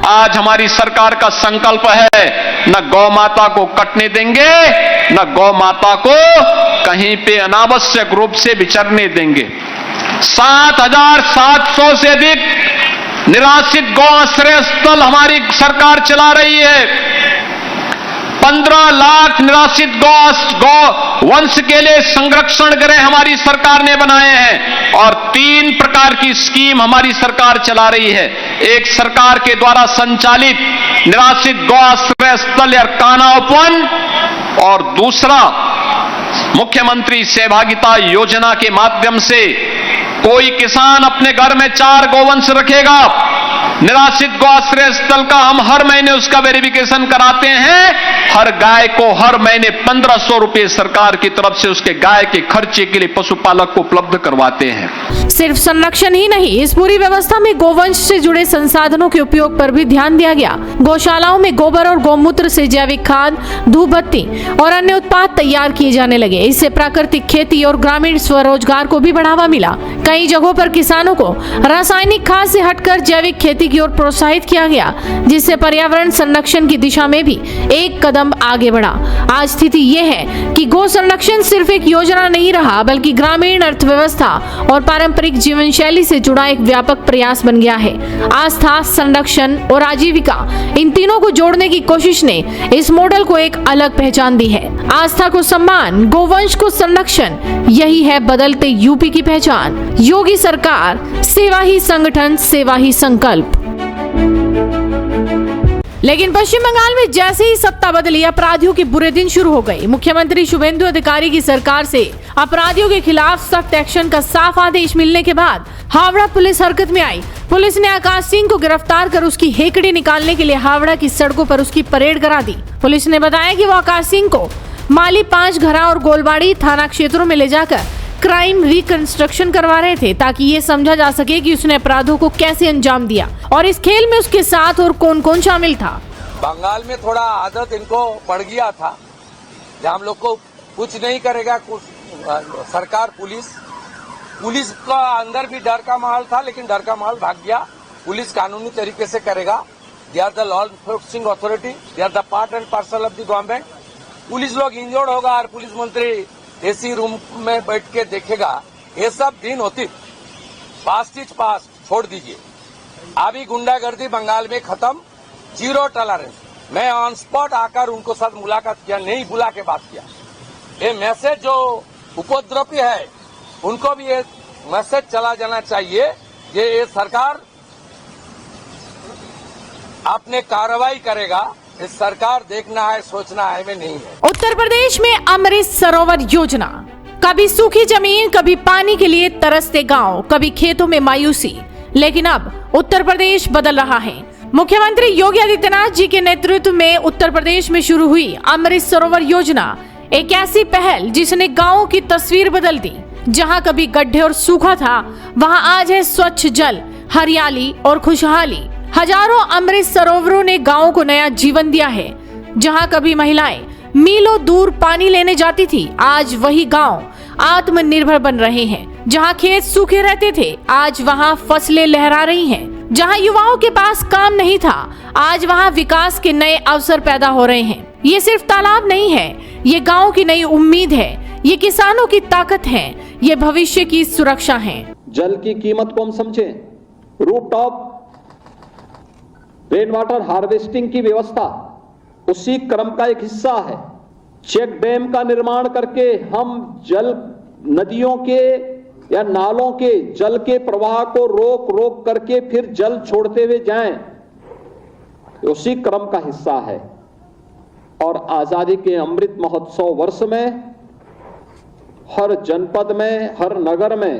आज हमारी सरकार का संकल्प है, न गौ माता को कटने देंगे, न गौ माता को कहीं पे अनावश्यक रूप से विचरने देंगे। 7,700 से अधिक निराश्रित गौ आश्रय स्थल हमारी सरकार चला रही है। 15 लाख निराश्रित गौ वंश के लिए संरक्षण गृह हमारी सरकार ने बनाए हैं और 3 प्रकार की स्कीम हमारी सरकार चला रही है। एक सरकार के द्वारा संचालित निराश्रित गौ आश्रय स्थल या कान्हा उपवन और दूसरा मुख्यमंत्री सहभागिता योजना के माध्यम से कोई किसान अपने घर में 4 गोवंश रखेगा, निराश्रित गौ आश्रय स्थल का हम हर महीने उसका वेरिफिकेशन कराते हैं। हर गाय को हर महीने 1500 रुपए सरकार की तरफ से उसके गाय के खर्चे के लिए पशुपालक को उपलब्ध करवाते हैं। सिर्फ संरक्षण ही नहीं, इस पूरी व्यवस्था में गोवंश से जुड़े संसाधनों के उपयोग पर भी ध्यान दिया गया। गौशालाओं में गोबर और गौमूत्र से जैविक खाद, धूप बत्ती और अन्य उत्पाद तैयार किए जाने लगे। इससे प्राकृतिक खेती और ग्रामीण स्वरोजगार को भी बढ़ावा मिला। कई जगहों पर किसानों को रासायनिक खाद से हटकर जैविक खेती की ओर प्रोत्साहित किया गया, जिससे पर्यावरण संरक्षण की दिशा में भी एक कदम आगे बढ़ा। आज स्थिति ये है कि गौ संरक्षण सिर्फ एक योजना नहीं रहा बल्कि ग्रामीण अर्थव्यवस्था और पारंपरिक जीवन शैली से जुड़ा एक व्यापक प्रयास बन गया है। आस्था, संरक्षण और आजीविका, इन तीनों को जोड़ने की कोशिश ने इस मॉडल को एक अलग पहचान दी है। आस्था को सम्मान, गोवंश को संरक्षण, यही है बदलते यूपी की पहचान। योगी सरकार, सेवा ही संगठन, सेवा ही संकल्प। लेकिन पश्चिम बंगाल में जैसे ही सत्ता बदली, अपराधियों के बुरे दिन शुरू हो गए। मुख्यमंत्री शुभेंदु अधिकारी की सरकार से अपराधियों के खिलाफ सख्त एक्शन का साफ आदेश मिलने के बाद हावड़ा पुलिस हरकत में आई। पुलिस ने आकाश सिंह को गिरफ्तार कर उसकी हेकड़ी निकालने के लिए हावड़ा की सड़कों पर उसकी परेड करा दी। पुलिस ने बताया कि वो आकाश सिंह को माली 5 घरा और गोलबाड़ी थाना क्षेत्रों में ले जाकर क्राइम रिकंस्ट्रक्शन करवा रहे थे ताकि ये समझा जा सके कि उसने अपराधों को कैसे अंजाम दिया और इस खेल में उसके साथ और कौन कौन शामिल था। बंगाल में थोड़ा आदत इनको पड़ गया था, जहाँ हम लोग को कुछ नहीं करेगा कुछ सरकार, पुलिस का अंदर भी डर का माहौल था, लेकिन डर का माहौल भाग गया। पुलिस कानूनी तरीके से करेगा। They are the law enforcing authority, they are the part and parcel of the government. Police लोग इंजर्ड होगा और पुलिस मंत्री एसी रूम में बैठ के देखेगा, ये सब दिन होती। पास्ट इज पास्ट, छोड़ दीजिए। अभी गुंडागर्दी बंगाल में खत्म, 0 टॉलरेंस। मैं ऑन स्पॉट आकर उनको साथ मुलाकात किया, नहीं बुला के बात किया। ये मैसेज जो उपद्रवी है उनको भी ये मैसेज चला जाना चाहिए कि ये सरकार अपने कार्रवाई करेगा। इस सरकार देखना है, सोचना है में नहीं है। उत्तर प्रदेश में अमृत सरोवर योजना, कभी सूखी जमीन, कभी पानी के लिए तरसते गांव, कभी खेतों में मायूसी, लेकिन अब उत्तर प्रदेश बदल रहा है। मुख्यमंत्री योगी आदित्यनाथ जी के नेतृत्व में उत्तर प्रदेश में शुरू हुई अमृत सरोवर योजना एक ऐसी पहल जिसने गांवों की तस्वीर बदल दी। जहां कभी गड्ढे और सूखा था, वहां आज है स्वच्छ जल, हरियाली और खुशहाली। हजारों अमृत सरोवरों ने गांवों को नया जीवन दिया है। जहां कभी महिलाएं मीलों दूर पानी लेने जाती थी, आज वही गांव आत्मनिर्भर बन रहे हैं। जहां खेत सूखे रहते थे, आज वहां फसलें लहरा रही हैं। जहां युवाओं के पास काम नहीं था, आज वहां विकास के नए अवसर पैदा हो रहे हैं। ये सिर्फ तालाब नहीं है, ये गांव की नई उम्मीद है, ये किसानों की ताकत है, ये भविष्य की सुरक्षा है। जल की कीमत को हम समझें। रूफटॉप रेन वाटर हार्वेस्टिंग की व्यवस्था उसी क्रम का एक हिस्सा है। चेक डैम का निर्माण करके हम जल, नदियों के या नालों के जल के प्रवाह को रोक करके फिर जल छोड़ते हुए जाएं, उसी क्रम का हिस्सा है। और आजादी के अमृत महोत्सव वर्ष में हर जनपद में, हर नगर में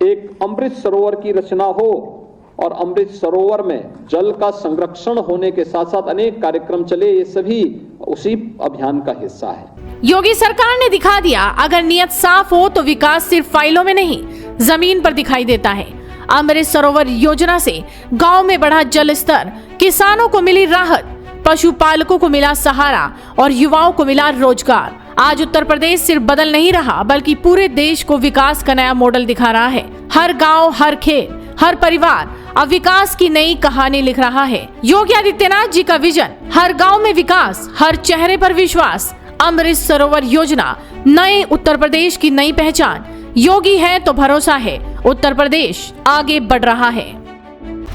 एक अमृत सरोवर की रचना हो और अमृत सरोवर में जल का संरक्षण होने के साथ साथ अनेक कार्यक्रम चले, ये सभी उसी अभियान का हिस्सा है। योगी सरकार ने दिखा दिया, अगर नियत साफ हो तो विकास सिर्फ फाइलों में नहीं, जमीन पर दिखाई देता है। अमृत सरोवर योजना से गांव में बढ़ा जल स्तर, किसानों को मिली राहत, पशुपालकों को मिला सहारा और युवाओं को मिला रोजगार। आज उत्तर प्रदेश सिर्फ बदल नहीं रहा, बल्कि पूरे देश को विकास का नया मॉडल दिखा रहा है। हर गांव, हर खेत, हर परिवार अब विकास की नई कहानी लिख रहा है। योगी आदित्यनाथ जी का विजन, हर गांव में विकास, हर चेहरे पर विश्वास। अमृत सरोवर योजना नए उत्तर प्रदेश की नई पहचान। योगी है तो भरोसा है, उत्तर प्रदेश आगे बढ़ रहा है।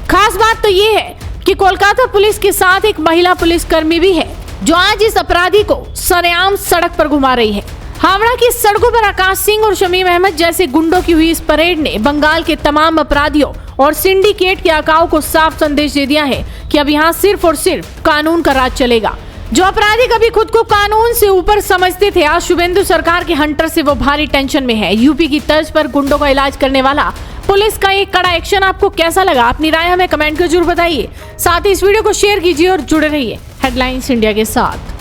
खास बात तो ये है कि कोलकाता पुलिस के साथ एक महिला पुलिसकर्मी भी है, जो आज इस अपराधी को सरेआम सड़क पर घुमा रही है। हावड़ा की सड़कों पर आकाश सिंह और शमीम अहमद जैसे गुंडों की हुई इस परेड ने बंगाल के तमाम अपराधियों और सिंडिकेट के आकाओं को साफ संदेश दे दिया है कि अब यहाँ सिर्फ और सिर्फ कानून का राज चलेगा। जो अपराधी कभी खुद को कानून से ऊपर समझते थे, आज शुभेंदु सरकार के हंटर से वो भारी टेंशन में है। यूपी की तर्ज पर गुंडों का इलाज करने वाला पुलिस का एक कड़ा एक्शन आपको कैसा लगा? अपनी राय हमें कमेंट कर जरूर बताइए। साथ ही इस वीडियो को शेयर कीजिए और जुड़े रहिए हेडलाइंस इंडिया के साथ।